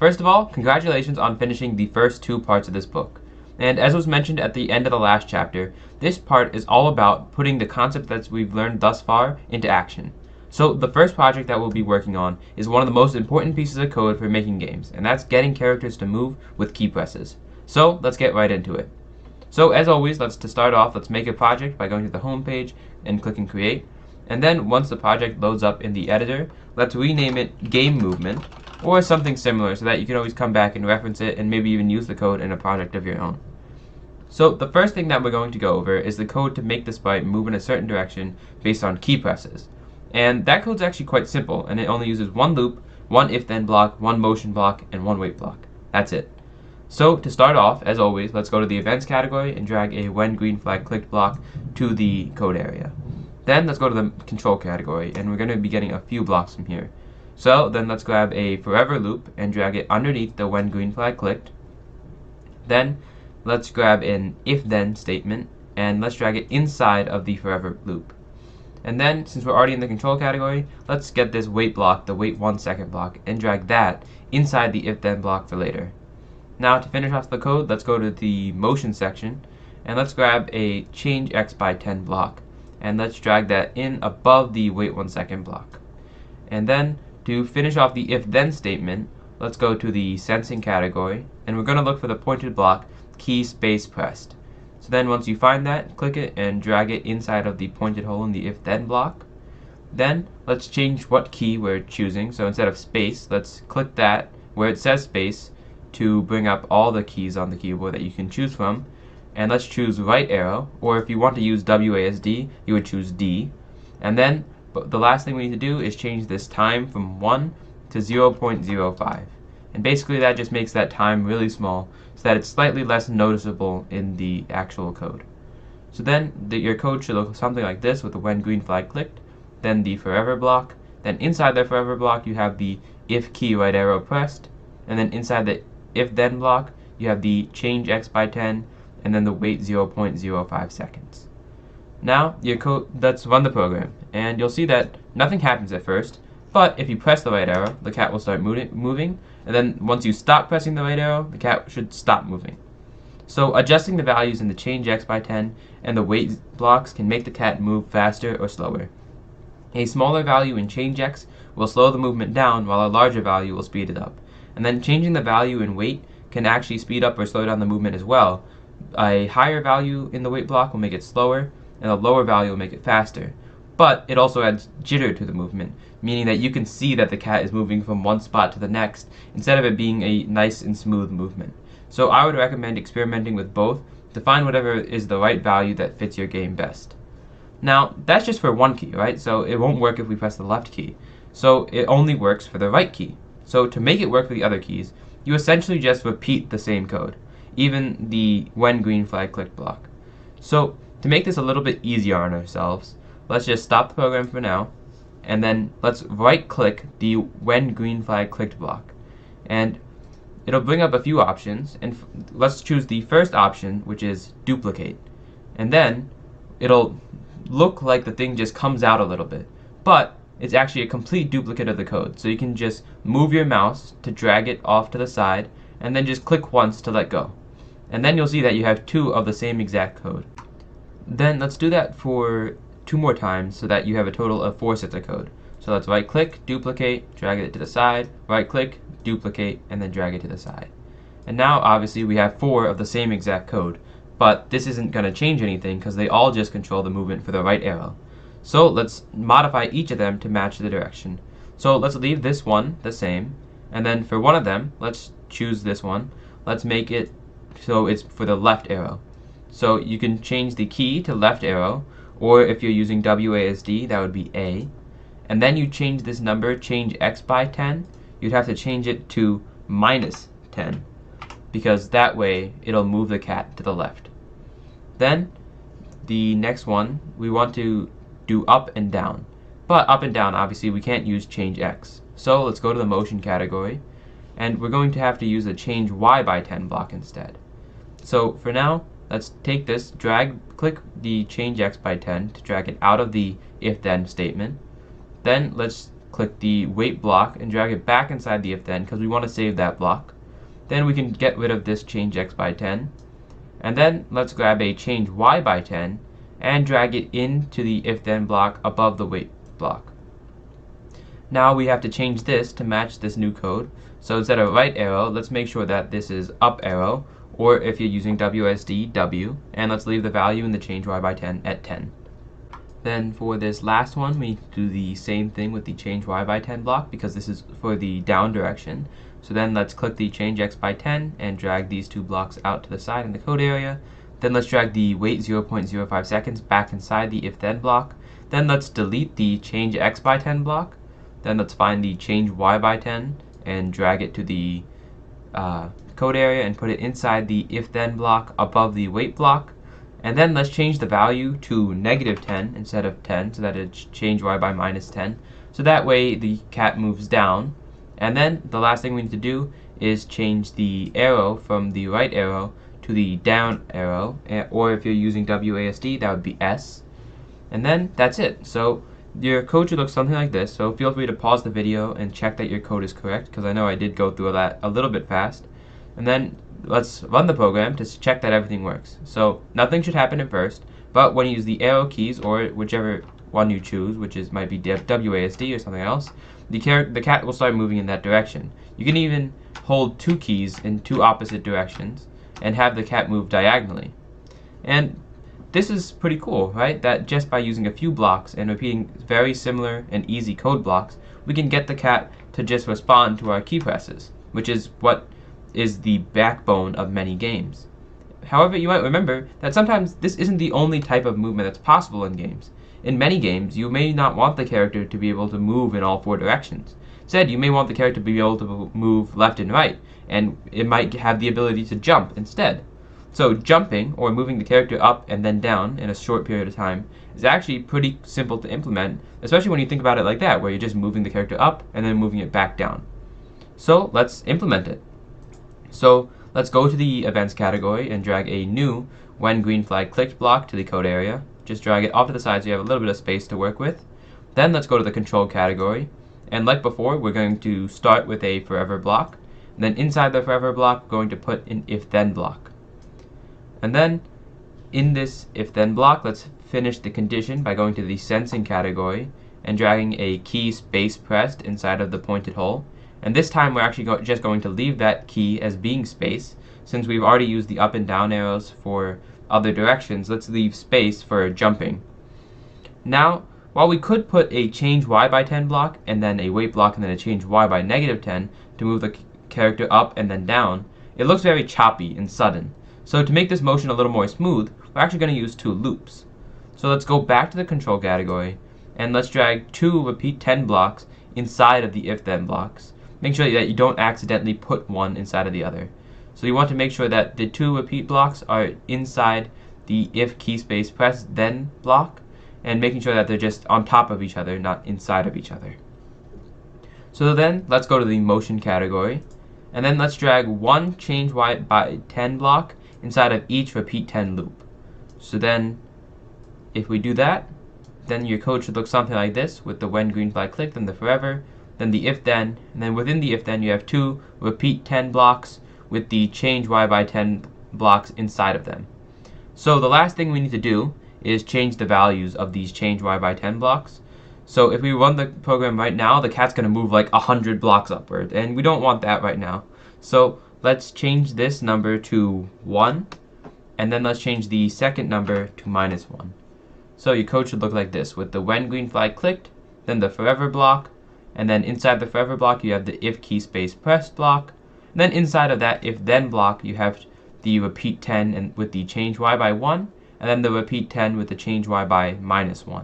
First of all, congratulations on finishing the first two parts of this book. And as was mentioned at the end of the last chapter, this part is all about putting the concept that we've learned thus far into action. So the first project that we'll be working on is one of the most important pieces of code for making games, and that's getting characters to move with key presses. So let's get right into it. So as always, to start off, let's make a project by going to the home page and clicking create. And then once the project loads up in the editor, let's rename it game movement or something similar so that you can always come back and reference it and maybe even use the code in a project of your own. So the first thing that we're going to go over is the code to make the sprite move in a certain direction based on key presses. And that code's actually quite simple, and it only uses one loop, one if-then block, one motion block, and one wait block. That's it. So to start off, as always, let's go to the events category and drag a when green flag clicked block to the code area. Then let's go to the control category, and we're going to be getting a few blocks from here. So then let's grab a forever loop and drag it underneath the when green flag clicked. Then let's grab an if-then statement and let's drag it inside of the forever loop. And then, since we're already in the control category, let's get this wait block, the wait 1 second block, and drag that inside the if-then block for later. Now to finish off the code, let's go to the motion section, and let's grab a change x by 10 block, and let's drag that in above the wait 1 second block. And then, to finish off the if-then statement, let's go to the sensing category, and we're going to look for the pointed block, key space pressed. So then once you find that, click it and drag it inside of the pointed hole in the if-then block. Then let's change what key we're choosing. So instead of space, let's click that where it says space to bring up all the keys on the keyboard that you can choose from. And let's choose right arrow, or if you want to use WASD, you would choose D. And then the last thing we need to do is change this time from 1 to 0.05. And basically that just makes that time really small so that it's slightly less noticeable in the actual code. So then your code should look something like this with the when green flag clicked, then the forever block, then inside the forever block you have the if key right arrow pressed, and then inside the if then block you have the change x by 10 and then the wait 0.05 seconds. Now let's run the program, and you'll see that nothing happens at first, but if you press the right arrow, the cat will start moving, and then once you stop pressing the right arrow, the cat should stop moving. So adjusting the values in the change x by 10 and the wait blocks can make the cat move faster or slower. A smaller value in change x will slow the movement down, while a larger value will speed it up. And then changing the value in wait can actually speed up or slow down the movement as well. A higher value in the wait block will make it slower, and a lower value will make it faster. But it also adds jitter to the movement, meaning that you can see that the cat is moving from one spot to the next instead of it being a nice and smooth movement. So I would recommend experimenting with both to find whatever is the right value that fits your game best. Now that's just for one key, right? So it won't work if we press the left key. So it only works for the right key. So to make it work for the other keys, you essentially just repeat the same code, even the when green flag clicked block. So to make this a little bit easier on ourselves, let's just stop the program for now, and then let's right click the when green flag clicked block, and it'll bring up a few options, and let's choose the first option, which is duplicate. And then it'll look like the thing just comes out a little bit, but it's actually a complete duplicate of the code. So you can just move your mouse to drag it off to the side and then just click once to let go, and then you'll see that you have two of the same exact code. Then let's do that for 2 more times so that you have a total of 4 sets of code. So let's right click, duplicate, drag it to the side, right click, duplicate, and then drag it to the side. And now obviously we have 4 of the same exact code, but this isn't going to change anything because they all just control the movement for the right arrow. So let's modify each of them to match the direction. So let's leave this one the same, and then for one of them, let's choose this one. Let's make it so it's for the left arrow. So you can change the key to left arrow, or if you're using WASD, that would be A. And then you change this number, change x by 10, you'd have to change it to -10, because that way it'll move the cat to the left. Then the next one, we want to do up and down. But up and down, obviously, we can't use change x. So let's go to the motion category, and we're going to have to use a change y by 10 block instead. So for now, let's take this, click the change x by 10 to drag it out of the if-then statement. Then let's click the wait block and drag it back inside the if then because we want to save that block. Then we can get rid of this change x by 10. And then let's grab a change y by 10 and drag it into the if then block above the wait block. Now we have to change this to match this new code. So instead of right arrow, let's make sure that this is up arrow, or if you're using WSD, W, and let's leave the value in the change y by 10 at 10. Then for this last one, we do the same thing with the change y by 10 block because this is for the down direction. So then let's click the change x by 10 and drag these two blocks out to the side in the code area. Then let's drag the wait 0.05 seconds back inside the if then block. Then let's delete the change x by 10 block. Then let's find the change y by 10 and drag it to the code area and put it inside the if then block above the wait block. And then let's change the value to -10 instead of 10 so that it's change y by -10. So that way the cat moves down. And then the last thing we need to do is change the arrow from the right arrow to the down arrow, or if you're using WASD, that would be S. And then that's it. So your code should look something like this. So feel free to pause the video and check that your code is correct, because I know I did go through that a little bit fast. And then let's run the program to check that everything works. So nothing should happen at first, but when you use the arrow keys, or whichever one you choose, which is might be WASD or something else, the cat will start moving in that direction. You can even hold two keys in two opposite directions and have the cat move diagonally. And this is pretty cool, right? That just by using a few blocks and repeating very similar and easy code blocks, we can get the cat to just respond to our key presses, which is what is the backbone of many games. However, you might remember that sometimes this isn't the only type of movement that's possible in games. In many games, you may not want the character to be able to move in all four directions. Instead, you may want the character to be able to move left and right, and it might have the ability to jump instead. So jumping, or moving the character up and then down in a short period of time, is actually pretty simple to implement, especially when you think about it like that, where you're just moving the character up and then moving it back down. So let's implement it. So let's go to the events category and drag a new when green flag clicked block to the code area. Just drag it off to the side so you have a little bit of space to work with. Then let's go to the control category, and like before, we're going to start with a forever block, and then inside the forever block, we're going to put an if then block. And then in this if then block, let's finish the condition by going to the sensing category and dragging a key space pressed inside of the pointed hole. And this time we're actually just going to leave that key as being space. Since we've already used the up and down arrows for other directions, let's leave space for jumping. Now, while we could put a change y by 10 block and then a wait block and then a change y by -10 to move the character up and then down, it looks very choppy and sudden. So to make this motion a little more smooth, we're actually going to use two loops. So let's go back to the control category and let's drag two repeat 10 blocks inside of the if then blocks. Make sure that you don't accidentally put one inside of the other. So you want to make sure that the two repeat blocks are inside the if key space press then block, and making sure that they're just on top of each other, not inside of each other. So then let's go to the motion category, and then let's drag one change y by 10 block inside of each repeat 10 loop. So then if we do that, then your code should look something like this, with the when green flag clicked, then the forever, then the if then, and then within the if then you have two repeat 10 blocks with the change y by 10 blocks inside of them. So the last thing we need to do is change the values of these change y by 10 blocks. So if we run the program right now, the cat's going to move like 100 blocks upward, and we don't want that right now. So let's change this number to 1, and then let's change the second number to -1. So your code should look like this, with the when green flag clicked, then the forever block, and then inside the forever block you have the if key space pressed block, and then inside of that if then block you have the repeat 10 and with the change y by 1, and then the repeat 10 with the change y by -1.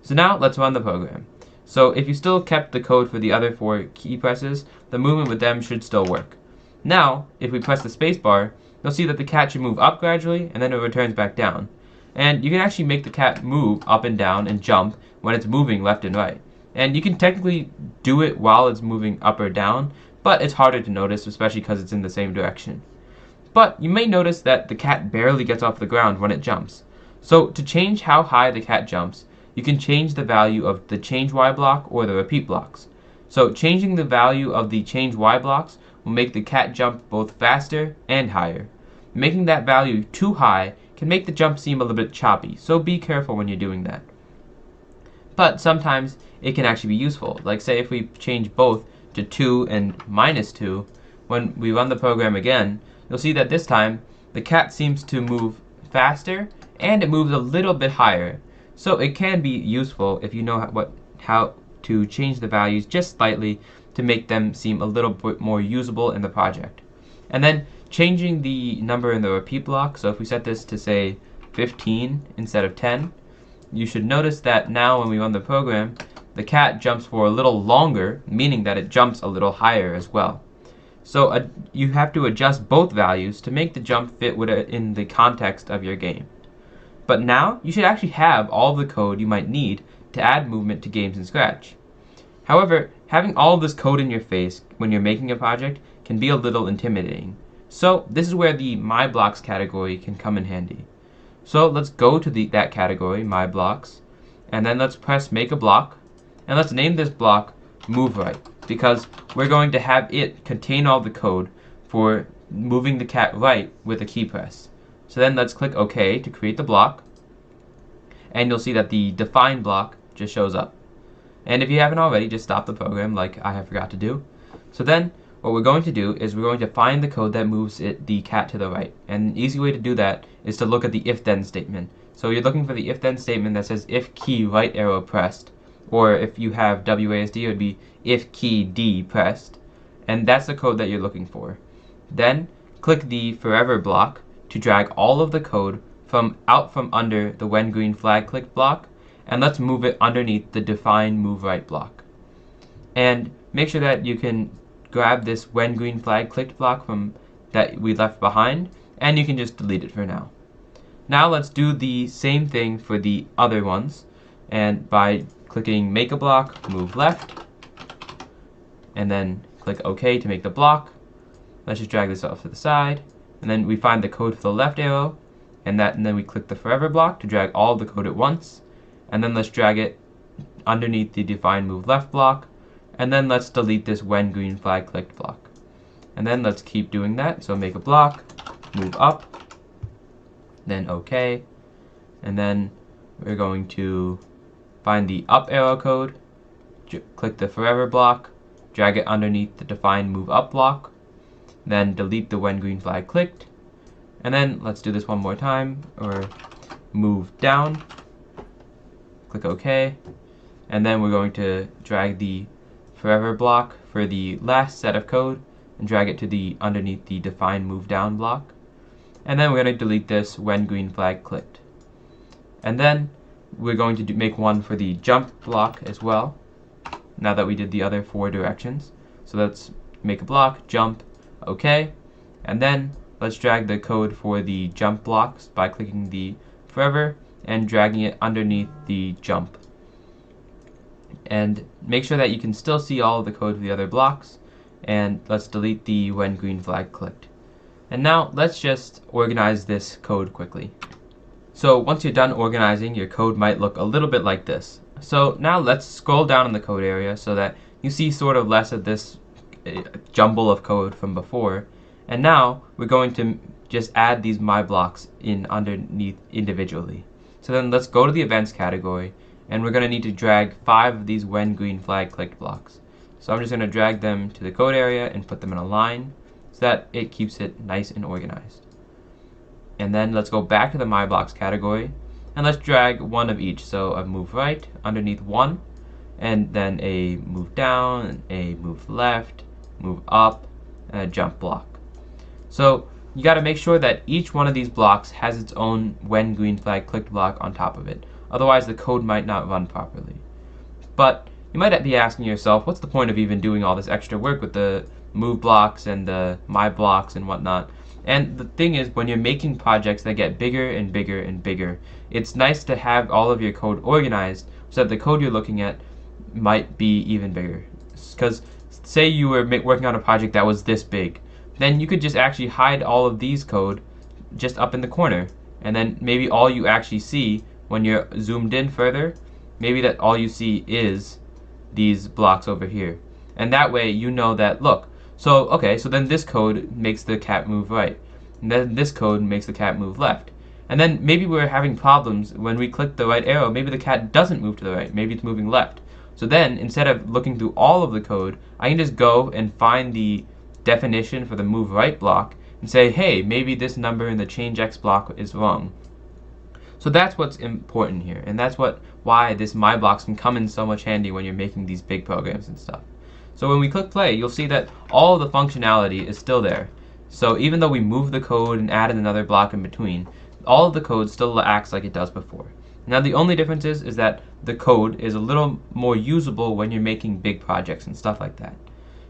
So now let's run the program. So if you still kept the code for the other four key presses, the movement with them should still work. Now, if we press the spacebar, you'll see that the cat should move up gradually, and then it returns back down. And you can actually make the cat move up and down and jump when it's moving left and right. And you can technically do it while it's moving up or down, but it's harder to notice, especially because it's in the same direction. But you may notice that the cat barely gets off the ground when it jumps. So to change how high the cat jumps, you can change the value of the change y block or the repeat blocks. So changing the value of the change y blocks will make the cat jump both faster and higher. Making that value too high can make the jump seem a little bit choppy, so be careful when you're doing that. But sometimes it can actually be useful. Like say if we change both to 2 and -2, when we run the program again, you'll see that this time the cat seems to move faster and it moves a little bit higher. So it can be useful if you know how to change the values just slightly to make them seem a little bit more usable in the project. And then changing the number in the repeat block, so if we set this to say 15 instead of 10, you should notice that now when we run the program, the cat jumps for a little longer, meaning that it jumps a little higher as well. So you have to adjust both values to make the jump fit in the context of your game. But now you should actually have all the code you might need to add movement to games in Scratch. However, having all of this code in your face when you're making a project can be a little intimidating. So this is where the My Blocks category can come in handy. So let's go to that category, My Blocks, and then let's press Make a Block, and let's name this block Move Right, because we're going to have it contain all the code for moving the cat right with a key press. So then let's click OK to create the block, and you'll see that the define block just shows up. And if you haven't already, just stop the program like I have forgot to do. So then what we're going to do is we're going to find the code that moves the cat to the right. And an easy way to do that is to look at the if-then statement. So you're looking for the if-then statement that says if key right arrow pressed, or if you have WASD, it would be if key D pressed, and that's the code that you're looking for. Then click the forever block to drag all of the code out from under the when green flag clicked block, and let's move it underneath the define move right block. And make sure that you can grab this when green flag clicked block that we left behind, and you can just delete it for now. Now let's do the same thing for the other ones, and by clicking make a block, move left, and then click OK to make the block. Let's just drag this off to the side, and then we find the code for the left arrow, and then we click the forever block to drag all of the code at once, and then let's drag it underneath the define move left block, and then let's delete this when green flag clicked block. And then let's keep doing that, so make a block, move up, then OK, and then we're going to find the up arrow code, click the forever block, drag it underneath the define move up block, then delete the when green flag clicked, and then let's do this one more time, or move down, click OK, and then we're going to drag the forever block for the last set of code and drag it to underneath the define move down block, and then we're going to delete this when green flag clicked. And then we're going to make one for the jump block as well, now that we did the other 4 directions. So let's make a block, jump, OK, and then let's drag the code for the jump blocks by clicking the forever and dragging it underneath the jump. And make sure that you can still see all of the code for the other blocks, and let's delete the when green flag clicked. And now let's just organize this code quickly. So once you're done organizing, your code might look a little bit like this. So now let's scroll down in the code area so that you see sort of less of this jumble of code from before. And now we're going to just add these my blocks underneath individually. So then let's go to the events category, and we're going to need to drag 5 of these when green flag clicked blocks. So I'm just going to drag them to the code area and put them in a line so that it keeps it nice and organized. And then let's go back to the my blocks category, and let's drag one of each. So a move right underneath one, and then a move down, a move left, move up, and a jump block. So you got to make sure that each one of these blocks has its own when green flag clicked block on top of it. Otherwise the code might not run properly. But you might be asking yourself, what's the point of even doing all this extra work with the move blocks and the my blocks and whatnot? And the thing is, when you're making projects that get bigger and bigger and bigger, it's nice to have all of your code organized so that the code you're looking at might be even bigger. Because say you were working on a project that was this big, then you could just actually hide all of these code just up in the corner, and then maybe all you actually see when you're zoomed in further maybe that all you see is these blocks over here. And that way you know that, look, so okay, so then this code makes the cat move right. And then this code makes the cat move left. And then maybe we're having problems when we click the right arrow, maybe the cat doesn't move to the right, maybe it's moving left. So then, instead of looking through all of the code, I can just go and find the definition for the move right block and say, hey, maybe this number in the change x block is wrong. So that's what's important here, and that's why this my blocks can come in so much handy when you're making these big programs and stuff. So when we click play, you'll see that all of the functionality is still there. So even though we move the code and added another block in between, all of the code still acts like it does before. Now the only difference is that the code is a little more usable when you're making big projects and stuff like that.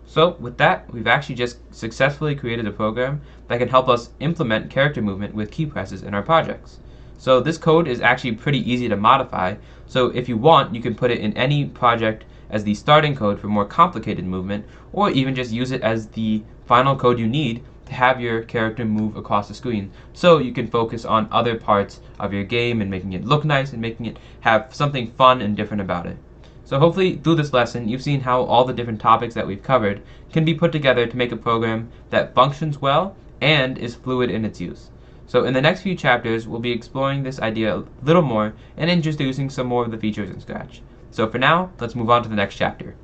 So with that, we've actually just successfully created a program that can help us implement character movement with key presses in our projects. So this code is actually pretty easy to modify, so if you want, you can put it in any project as the starting code for more complicated movement, or even just use it as the final code you need to have your character move across the screen, so you can focus on other parts of your game and making it look nice and making it have something fun and different about it. So hopefully through this lesson you've seen how all the different topics that we've covered can be put together to make a program that functions well and is fluid in its use. So in the next few chapters we'll be exploring this idea a little more and introducing some more of the features in Scratch. So for now, let's move on to the next chapter.